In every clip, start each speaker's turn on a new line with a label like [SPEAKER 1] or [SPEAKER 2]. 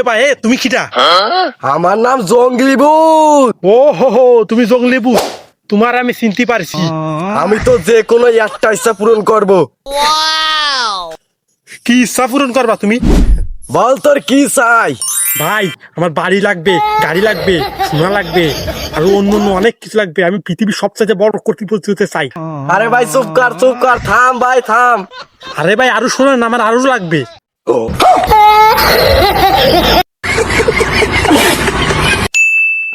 [SPEAKER 1] ভাই তুমি কিটা?
[SPEAKER 2] আমার নাম জঙ্গলি ভূত।
[SPEAKER 1] ও হো, তুমি জঙ্গলি ভূত। তোমার আমি চিনতে পারছি।
[SPEAKER 2] আমি তো যে কোনো একটা ইচ্ছা পূরণ করব।
[SPEAKER 1] কি ইচ্ছা পূরণ করবা তুমি?
[SPEAKER 2] বল তোর কি চাই?
[SPEAKER 1] ভাই আমার বাড়ি লাগবে, গাড়ি লাগবে, সোনা লাগবে, আর অন্য অন্য অনেক কিছু লাগবে। আমি পৃথিবীর সবচেয়ে বড় কোটিপতি হতে চাই।
[SPEAKER 2] আরে ভাই চুপ কর, থাম ভাই থাম।
[SPEAKER 1] আরে ভাই আরো শোনো না, আমার আরো লাগবে।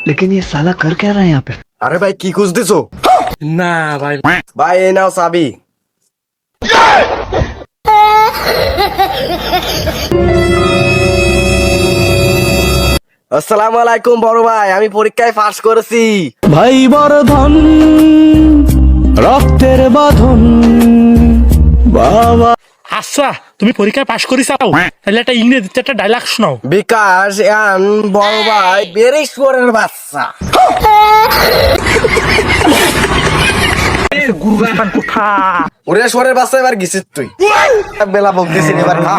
[SPEAKER 3] लेकिन ये साला कर क्या रहा है यहाँ पे?
[SPEAKER 2] আরে ভাই কি খুঁজতেছো?
[SPEAKER 1] না ভাই,
[SPEAKER 2] ভাই এই নাও চাবি। আসসালামু আলাইকুম বড় ভাই, আমি পরীক্ষায় পাস করেছি।
[SPEAKER 3] भाई बरधन রক্তের বাঁধন বাবা।
[SPEAKER 1] আচ্ছা তুমি পরীক্ষায় পাশ করি চাও, তাহলে একটা ইংরেজিতে একটা ডায়লগ শোনাও।
[SPEAKER 2] বিকাশ এন বড় ভাই বেরেশ্বরের বাচ্চা। ওরেশ্বরের বাচ্চা এবার গেছিস তুই। বেলা বলতেছি এবার খা।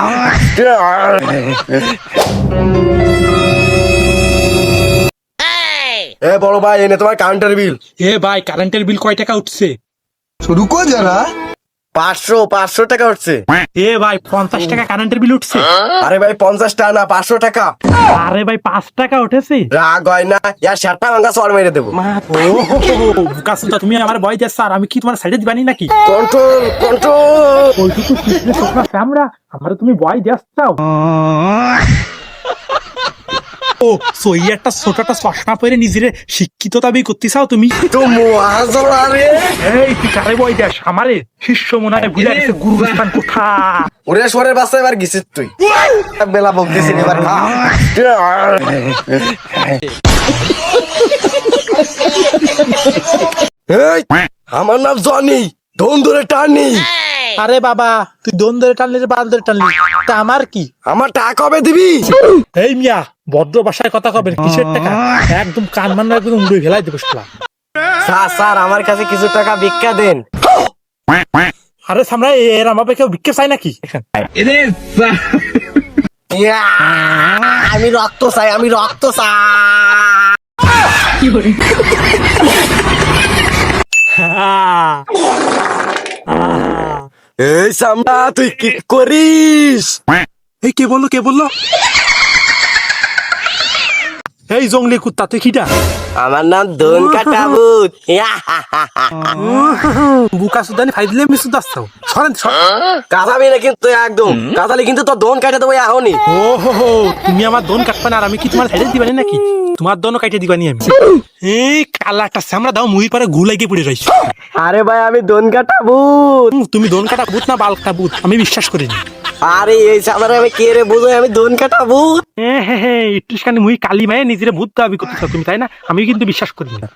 [SPEAKER 2] এ বড় ভাই এনে তোমার কাউন্টার বিল।
[SPEAKER 1] এ ভাই কারেন্টের বিল কয় টাকা উঠছে?
[SPEAKER 2] রুকো যারা। 500 টাকা উঠছে।
[SPEAKER 1] এ ভাই 50 টাকা কারেন্টের বিল উঠছে।
[SPEAKER 2] আরে ভাই 50 টাকা না 500 টাকা।
[SPEAKER 1] আরে ভাই 5 টাকা উঠেছে।
[SPEAKER 2] রাগ হয় না, ইয়ার 7টা ভাঙা চড় মেরে দেবো।
[SPEAKER 1] বুকাসুদা তুমি আমার ভয় দিচ্ছ, আর আমি কি তোমার সাইডে দিবানি নাকি?
[SPEAKER 2] কন্ট্রোল।
[SPEAKER 1] ওইটুকু কৃষ্ণ চোখনা চামড়া, আমারে তুমি ভয় দিচ্ছ। ও সই একটা ছোট একটা চশমা পরে নিজেরে শিক্ষিত দাবি করতে চাও তুমি?
[SPEAKER 2] তো মহাজলা রে।
[SPEAKER 1] এই তুই কারে ভয় দিস? আমারে শিষ্য মনে হয় ভুলে গেছে গুরুস্থান কোথা।
[SPEAKER 2] ওরেশ্বরের বাচ্চা এবার গেছিস তুই। বেলা বলতেছি এবার খা। এই, আমার নাম জনি, ধন ধরে টানি।
[SPEAKER 1] আরে বাবা তুই দোন ধরে টানলি বাল ধরে টানলি, তা আমার কি?
[SPEAKER 2] আমার টাকা কবে দিবি?
[SPEAKER 1] এই মিয়া ভদ্র ভাষায় কথা কবেন, কিসের টাকা? একদম কান মান একদম উড়ে ফেলাই দেবো শালা।
[SPEAKER 2] স্যার আমার কাছে কিছু টাকা ভিক্ষা দেন।
[SPEAKER 1] আরে সামরা এর আমার কেউ ভিক্ষে চাই নাকি?
[SPEAKER 2] ইয়া, আমি রক্ত চাই। এই সামরা তুই কি করিস?
[SPEAKER 1] এই কে বললো? এই জঙ্গলি কুত্তা তুই কিটা?
[SPEAKER 2] আমার নাম ধন কাটা ভূত।
[SPEAKER 1] বুকা সুদানি ফাই দিলে মিসু দাস্তাও সরেন
[SPEAKER 2] কাঁচাবি না কিন্তু একদম, কাঁচালি কিন্তু তোর ধন কাটে দেবো এখনই।
[SPEAKER 1] ও হো, তুমি আমার দোন কাটবা না, আর আমি কি তোমার সাইডে দিবানি নাকি? তোমার দোনও কাটে দিবানি আমি। এই কালাটা সামরা দাও মুই পারে গু লাগিয়ে পড়ে রইছ।
[SPEAKER 2] আরে ভাই আমি ধন কাটা ভূত।
[SPEAKER 1] তুমি দোন কাটা ভূত না বাল কাটা ভূত আমি বিশ্বাস করিনি।
[SPEAKER 2] আরে এই সামনে আমি কে রে বুঝো, আমি ধন কাটা ভূত।
[SPEAKER 1] হ্যাঁ ইট্রিসখানি মুই কালি মায়ে নিজের ভূত দাবি করতেছ তুমি, তাই না? আমি কিন্তু বিশ্বাস করি না।